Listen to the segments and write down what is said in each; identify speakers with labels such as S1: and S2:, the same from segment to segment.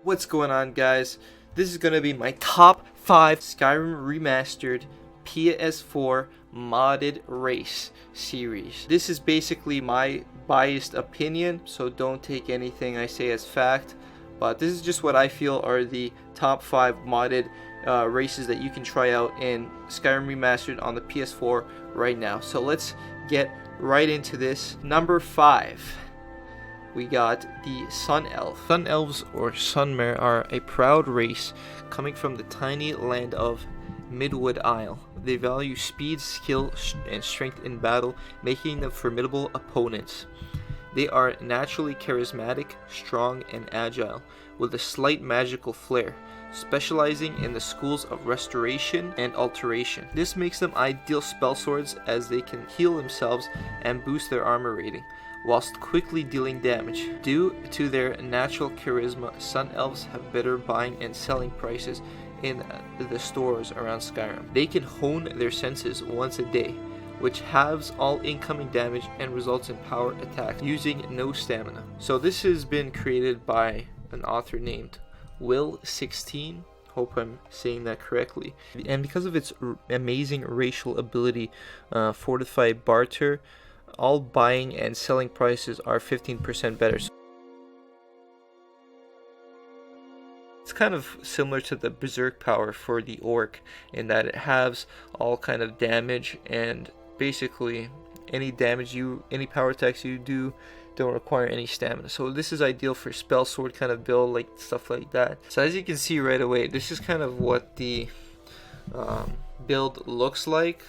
S1: What's going on, guys? This is gonna be my top 5 Skyrim Remastered PS4 modded race series. This is basically my biased opinion, so don't take anything I say as fact, but this is just what I feel are the top 5 modded races that you can try out in Skyrim Remastered on the PS4 right now. So let's get right into this. Number 5. We got the Sun Elf. Sun Elves, or Sunmare, are a proud race coming from the tiny land of Midwood Isle. They value speed, skill, and strength in battle, making them formidable opponents. They are naturally charismatic, strong, and agile, with a slight magical flair, specializing in the schools of restoration and alteration. This makes them ideal spell swords as they can heal themselves and boost their armor rating, whilst quickly dealing damage. Due to their natural charisma, Sun Elves have better buying and selling prices in the stores around Skyrim. They can hone their senses once a day, which halves all incoming damage and results in power attacks using no stamina. So this has been created by an author named Will16. Hope I'm saying that correctly. And because of its amazing racial ability, Fortified Barter, all buying and selling prices are 15% better. It's kind of similar to the Berserk power for the Orc in that it halves all kind of damage, and basically any power attacks you do don't require any stamina. So this is ideal for spell sword kind of build, like stuff like that. So as you can see right away, this is kind of what the build looks like.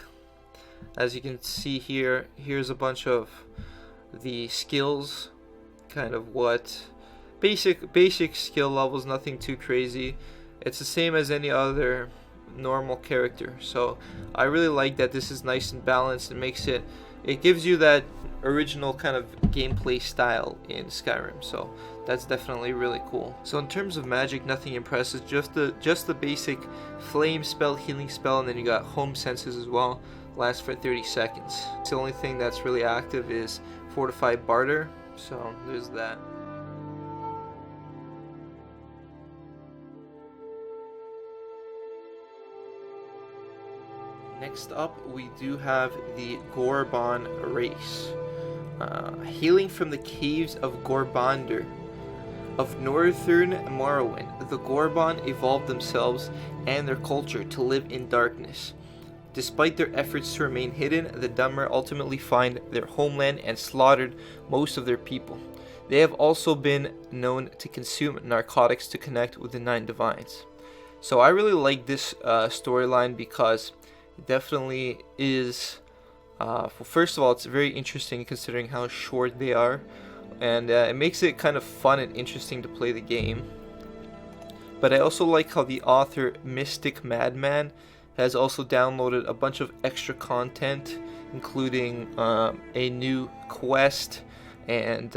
S1: As you can see here, here's a bunch of the skills, kind of what basic skill levels, nothing too crazy. It's the same as any other normal character. So I really like that this is nice and balanced. It gives you that original kind of gameplay style in Skyrim. So that's definitely really cool. So in terms of magic, nothing impressive, just the basic flame spell, healing spell, and then you got home senses as well. Lasts for 30 seconds. The only thing that's really active is Fortified Barter, so there's that. Next up, we do have the Gorbon race. Hailing from the caves of Gorbandr of northern Morrowind, the Gorbon evolved themselves and their culture to live in darkness. Despite their efforts to remain hidden, the Dunmer ultimately find their homeland and slaughtered most of their people. They have also been known to consume narcotics to connect with the Nine Divines. So I really like this storyline because it definitely is, well, first of all, it's very interesting considering how short they are, and it makes it kind of fun and interesting to play the game. But I also like how the author, Mystic Madman, has also downloaded a bunch of extra content, including a new quest and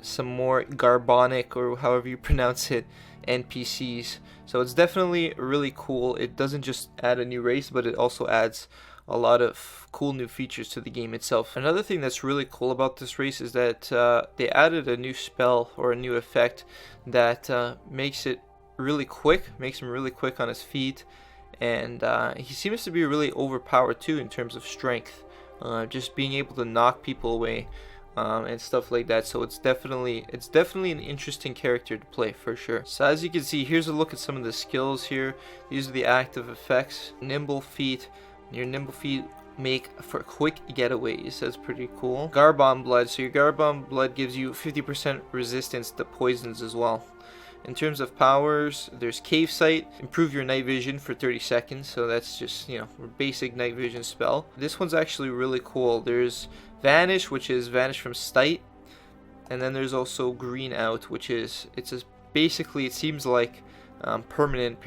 S1: some more Garbonic, or however you pronounce it, NPCs. So it's definitely really cool. It doesn't just add a new race, but it also adds a lot of cool new features to the game itself. Another thing that's really cool about this race is that they added a new spell or a new effect that makes him really quick on his feet. And he seems to be really overpowered too in terms of strength, just being able to knock people away and stuff like that. So it's definitely an interesting character to play for sure. So as you can see, here's a look at some of the skills here. These are the active effects. Nimble feet. Your nimble feet make for quick getaways. That's pretty cool. Garbon blood. So your Garbon blood gives you 50% resistance to poisons as well. In terms of powers, there's Cave Sight, improve your night vision for 30 seconds, so that's just, a basic night vision spell. This one's actually really cool. There's Vanish, which is Vanish from Sight, and then there's also Green Out, which is, basically, it seems like permanent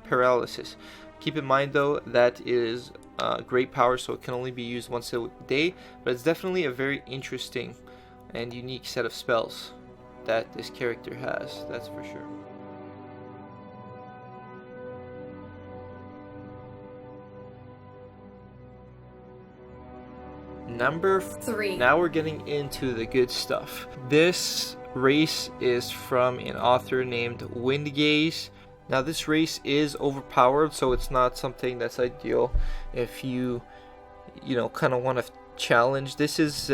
S1: paralysis. Keep in mind though, that is great power, so it can only be used once a day, but it's definitely a very interesting and unique set of spells that this character has, that's for sure. Number 3. Now we're getting into the good stuff. This race is from an author named Windgaze. Now this race is overpowered, so it's not something that's ideal if you kind of want to challenge. This is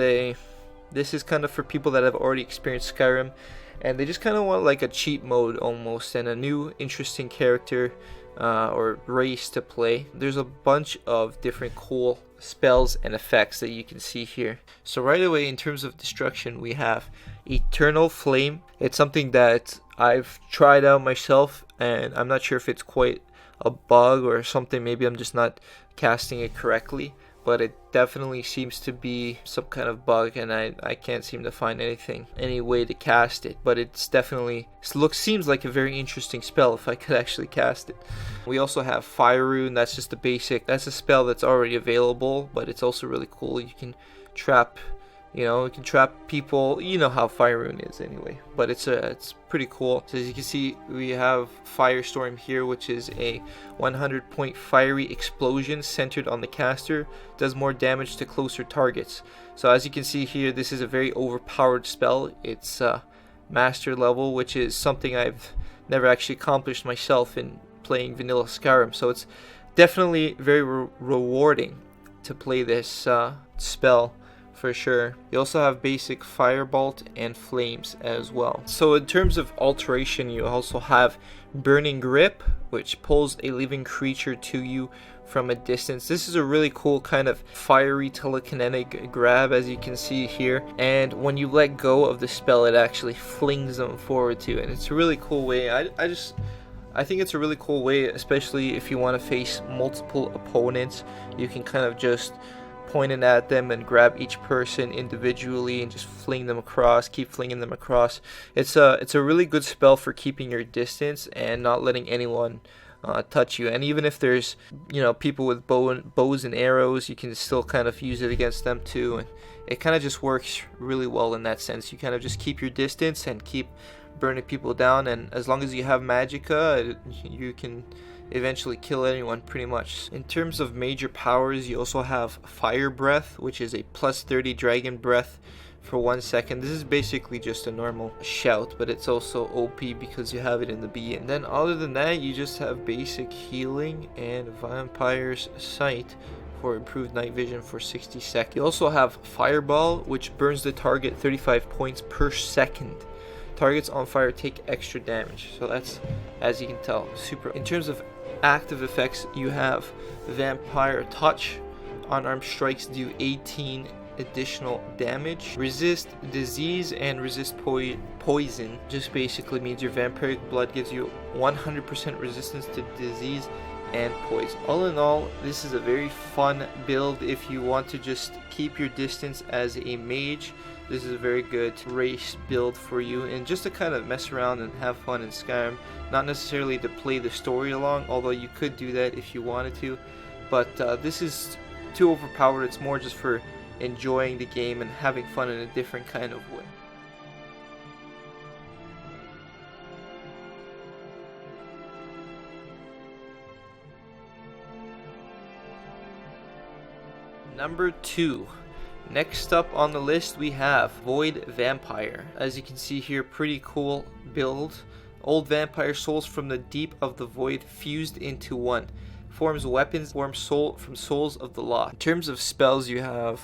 S1: kind of for people that have already experienced Skyrim and they just kind of want like a cheat mode almost and a new interesting character or race to play. There's a bunch of different cool spells and effects that you can see here. So right away, in terms of destruction, we have Eternal Flame. It's something that I've tried out myself and I'm not sure if it's quite a bug or something. Maybe I'm just not casting it correctly, but it definitely seems to be some kind of bug and I can't seem to find any way to cast it, but it's definitely seems like a very interesting spell if I could actually cast it. We also have Fire Rune. That's just a basic, that's a spell that's already available, but it's also really cool. You can trap people. You know how Fire Rune is anyway, but it's pretty cool. So as you can see, we have Firestorm here, which is a 100 point fiery explosion centered on the caster. Does more damage to closer targets. So as you can see here, this is a very overpowered spell. It's master level, which is something I've never actually accomplished myself in playing vanilla Skyrim. So it's definitely very rewarding to play this spell. For sure. You also have basic Firebolt and Flames as well. So in terms of alteration, you also have Burning Grip, which pulls a living creature to you from a distance. This is a really cool kind of fiery telekinetic grab, as you can see here, and when you let go of the spell, it actually flings them forward to you, and it's a really cool way. I think it's a really cool way, especially if you want to face multiple opponents. You can kind of just point it at them and grab each person individually and just fling them across, keep flinging them across. It's a really good spell for keeping your distance and not letting anyone touch you. And even if there's people with bows and arrows, you can still kind of use it against them too, and it kind of just works really well in that sense. You kind of just keep your distance and keep burning people down, and as long as you have magicka, you can eventually kill anyone pretty much. In terms of major powers, you also have Fire Breath, which is a plus 30 dragon breath for 1 second. This is basically just a normal shout, but it's also OP because you have it in the B. And then other than that, you just have basic healing and Vampire's Sight for improved night vision for 60 seconds. You also have Fireball, which burns the target 35 points per second. Targets on fire take extra damage, so that's, as you can tell, super. In terms of active effects, you have Vampire Touch. Unarmed strikes do 18 additional damage. Resist disease and resist poison. Just basically means your vampiric blood gives you 100% resistance to disease and poison. All in all, this is a very fun build if you want to just keep your distance as a mage. This is a very good race build for you, and just to kind of mess around and have fun in Skyrim. Not necessarily to play the story along, although you could do that if you wanted to, but this is too overpowered. It's more just for enjoying the game and having fun in a different kind of way. Number 2. Next up on the list, we have Void Vampire. As you can see here, pretty cool build. Old vampire souls from the deep of the void fused into one. Forms weapons from souls of the lost. In terms of spells, you have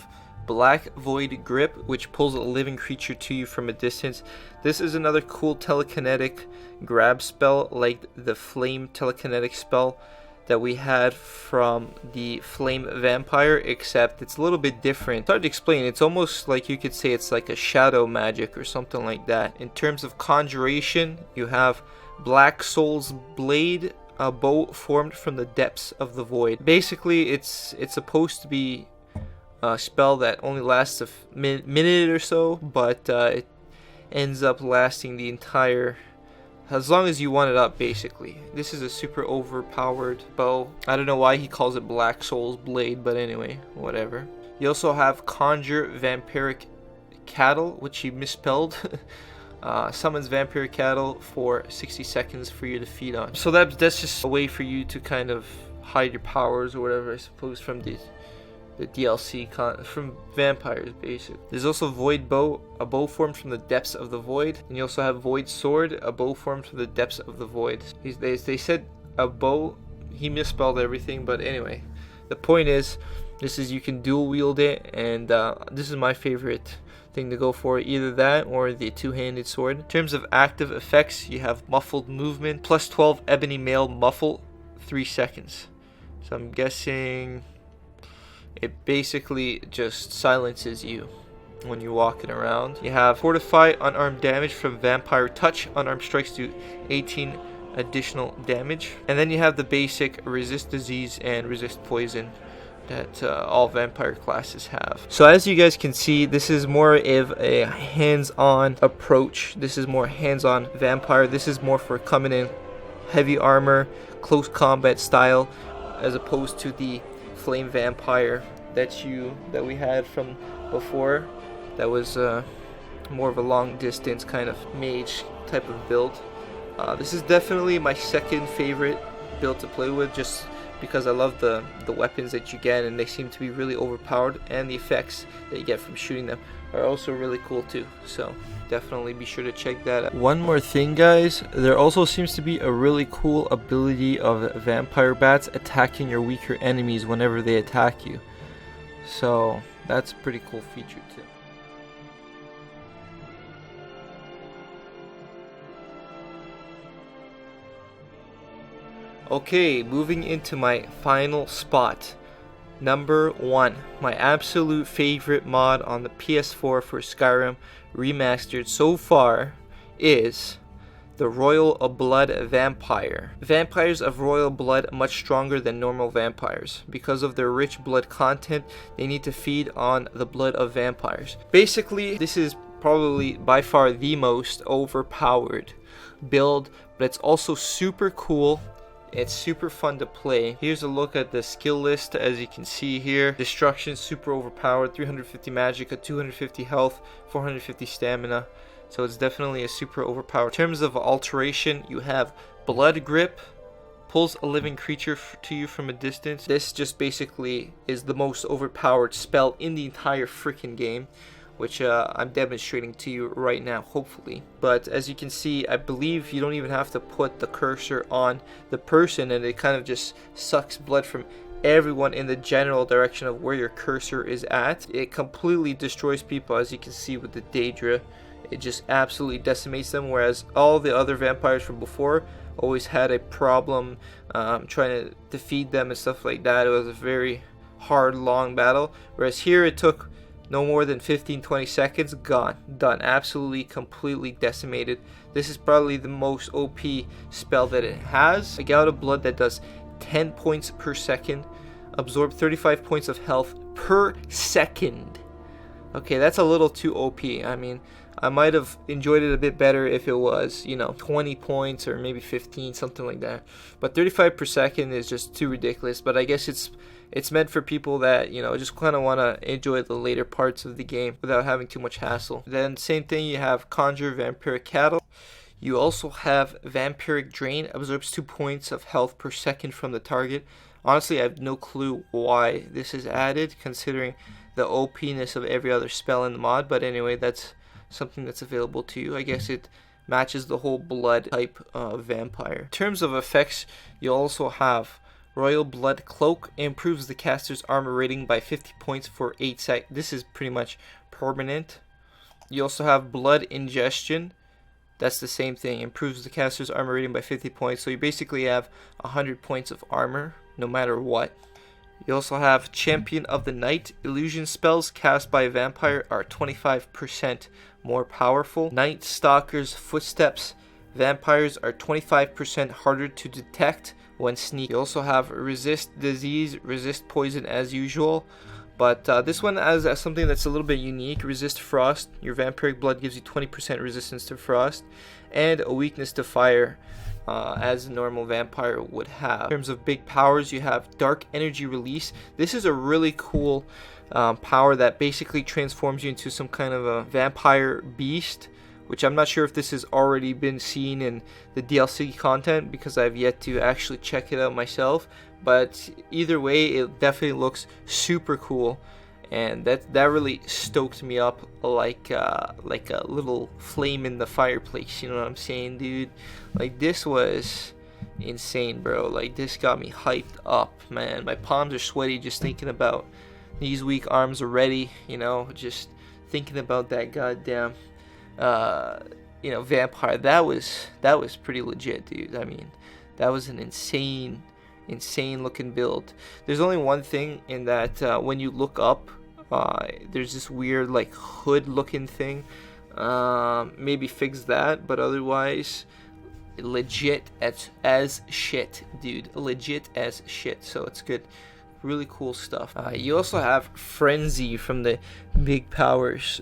S1: Black Void Grip, which pulls a living creature to you from a distance. This is another cool telekinetic grab spell, like the Flame telekinetic spell that we had from the Flame Vampire, except it's a little bit different. It's hard to explain. It's almost like you could say it's like a shadow magic or something like that. In terms of conjuration, you have Black Soul's Blade, a bow formed from the depths of the void. Basically, it's supposed to be a spell that only lasts a minute or so, but it ends up lasting the entire, as long as you want it up, basically. This is a super overpowered bow. I don't know why he calls it Black Soul's Blade, but anyway, whatever. You also have Conjure Vampiric Cattle, which he misspelled. Summons Vampiric Cattle for 60 seconds for you to feed on. So that's just a way for you to kind of hide your powers or whatever, I suppose, from the DLC from vampires, basically. There's also Void Bow, a bow formed from the depths of the void. And you also have Void Sword, a bow formed from the depths of the void. They said a bow, he misspelled everything, but anyway. The point is, you can dual wield it, and this is my favorite thing to go for, either that or the two-handed sword. In terms of active effects, you have muffled movement, plus 12 ebony mail muffle, 3 seconds. So I'm guessing it basically just silences you when you're walking around. You have fortify unarmed damage from vampire touch. Unarmed strikes do 18 additional damage. And then you have the basic resist disease and resist poison that all vampire classes have. So as you guys can see, this is more of a hands-on approach. This is more hands-on vampire. This is more for coming in heavy armor, close combat style, as opposed to the flame vampire that we had from before. That was more of a long distance kind of mage type of build. This is definitely my second favorite build to play with, just because I love the weapons that you get, and they seem to be really overpowered, and the effects that you get from shooting them are also really cool too. So definitely be sure to check that out. One more thing, guys, there also seems to be a really cool ability of vampire bats attacking your weaker enemies whenever they attack you. So that's a pretty cool feature too. Okay, moving into my final spot. Number 1, my absolute favorite mod on the PS4 for Skyrim Remastered so far is the Royal Blood Vampire. Vampires of royal blood much stronger than normal vampires. Because of their rich blood content, they need to feed on the blood of vampires. Basically, this is probably by far the most overpowered build, but it's also super cool. It's super fun to play. Here's a look at the skill list. As you can see here, destruction super overpowered, 350 magic, 250 health, 450 stamina. So it's definitely a super overpowered. In terms of alteration, you have blood grip, pulls a living creature to you from a distance. This just basically is the most overpowered spell in the entire freaking game, which I'm demonstrating to you right now, hopefully. But as you can see, I believe you don't even have to put the cursor on the person, and it kind of just sucks blood from everyone in the general direction of where your cursor is at. It completely destroys people, as you can see with the Daedra. It just absolutely decimates them, whereas all the other vampires from before always had a problem trying to defeat them and stuff like that. It was a very hard, long battle, whereas here it took no more than 15-20 seconds, gone, done, absolutely, completely decimated. This is probably the most OP spell that it has. A gout of blood that does 10 points per second, absorb 35 points of health per second. Okay, that's a little too OP. I mean, I might have enjoyed it a bit better if it was, 20 points or maybe 15, something like that. But 35 per second is just too ridiculous. But I guess it's meant for people that, just kind of want to enjoy the later parts of the game without having too much hassle. Then same thing, you have Conjure Vampiric Cattle. You also have Vampiric Drain, absorbs 2 points of health per second from the target. Honestly, I have no clue why this is added, considering the OP-ness of every other spell in the mod. But anyway, that's something that's available to you. I guess it matches the whole blood type of vampire. In terms of effects, you also have Royal Blood Cloak, improves the caster's armor rating by 50 points for 8 seconds. This is pretty much permanent. You also have Blood Ingestion. That's the same thing, improves the caster's armor rating by 50 points. So you basically have 100 points of armor no matter what. You also have Champion of the Night. Illusion spells cast by a vampire are 25% more powerful. Night Stalker's Footsteps. Vampires are 25% harder to detect when sneaking. You also have Resist Disease, Resist Poison as usual. But this one has something that's a little bit unique. Resist Frost. Your vampiric blood gives you 20% resistance to frost. And a weakness to fire, as a normal vampire would have. In terms of big powers, you have Dark Energy Release. This is a really cool power that basically transforms you into some kind of a vampire beast, which I'm not sure if this has already been seen in the DLC content because I've yet to actually check it out myself. but either way, it definitely looks super cool, and that really stoked me up like a little flame in the fireplace. You know what I'm saying, dude? Like, this was insane, bro. Like, this got me hyped up, man. My palms are sweaty just thinking about these weak arms already. You know, just thinking about that goddamn vampire. That was pretty legit, dude. I mean, that was an insane looking build. There's only one thing in that, when you look up, there's this weird like hood looking thing. Maybe fix that, but otherwise legit as shit, dude. Legit as shit. So it's good. Really cool stuff. You also have Frenzy from the Big Powers,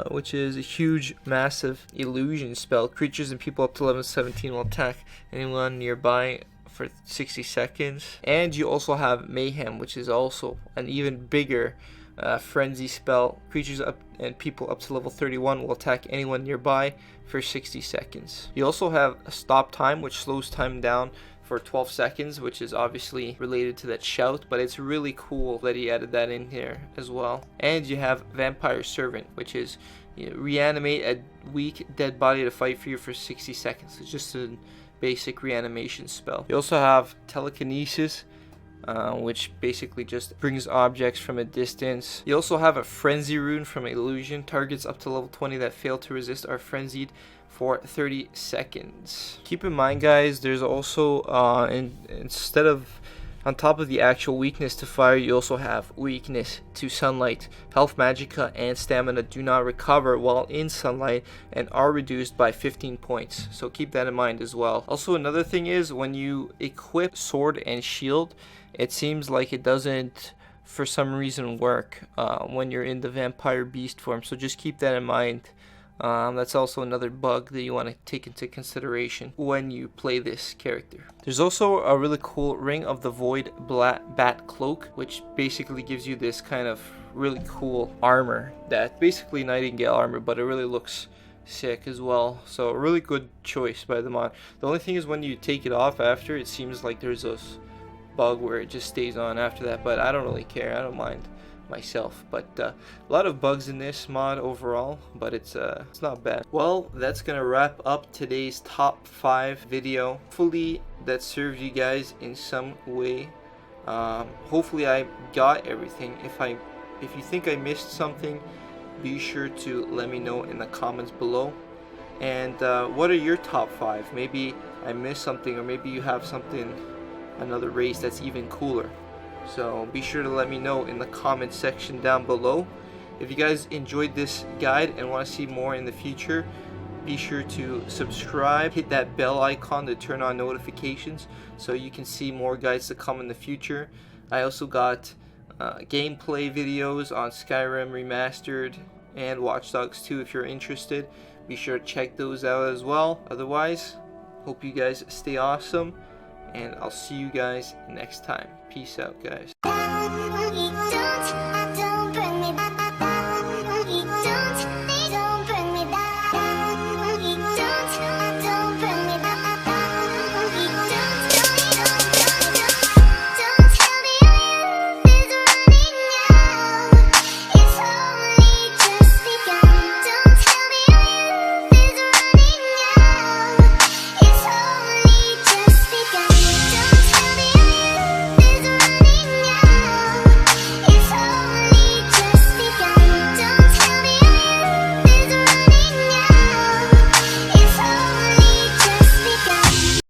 S1: which is a huge, massive illusion spell. Creatures and people up to level 17 will attack anyone nearby for 60 seconds. And you also have Mayhem, which is also an even bigger frenzy spell. Creatures up and people up to level 31 will attack anyone nearby for 60 seconds. You also have a stop time, which slows time down for 12 seconds, which is obviously related to that shout, but it's really cool that he added that in here as well. And you have Vampire Servant, which is, reanimate a weak dead body to fight for you for 60 seconds. It's just a basic reanimation spell. You also have Telekinesis, which basically just brings objects from a distance. You also have a Frenzy Rune from Illusion. Targets up to level 20 that fail to resist are frenzied for 30 seconds. Keep in mind, guys, there's also instead of on top of the actual weakness to fire, you also have weakness to sunlight. Health, magicka, and stamina do not recover while in sunlight and are reduced by 15 points. So keep that in mind as well. Also, another thing is when you equip sword and shield, it seems like it doesn't for some reason work when you're in the vampire beast form. So just keep that in mind. That's also another bug that you want to take into consideration when you play this character. There's also a really cool Ring of the Void Bat Cloak, which basically gives you this kind of really cool armor that basically Nightingale armor, but it really looks sick as well. So a really good choice by the mod. The only thing is when you take it off after, it seems like there's a bug where it just stays on after that, but I don't really care. I don't mind myself. But a lot of bugs in this mod overall, but it's not bad. Well, that's gonna wrap up today's top 5 video. Hopefully that serves you guys in some way. Hopefully I got everything. If you think I missed something, be sure to let me know in the comments below. And what are your top 5? Maybe I missed something, or maybe you have something, another race that's even cooler. So be sure to let me know in the comment section down below. If you guys enjoyed this guide and want to see more in the future, be sure to subscribe, hit that bell icon to turn on notifications so you can see more guides to come in the future. I also got gameplay videos on Skyrim Remastered and Watch Dogs 2 if you're interested. Be sure to check those out as well. Otherwise, hope you guys stay awesome, and I'll see you guys next time. Peace out, guys.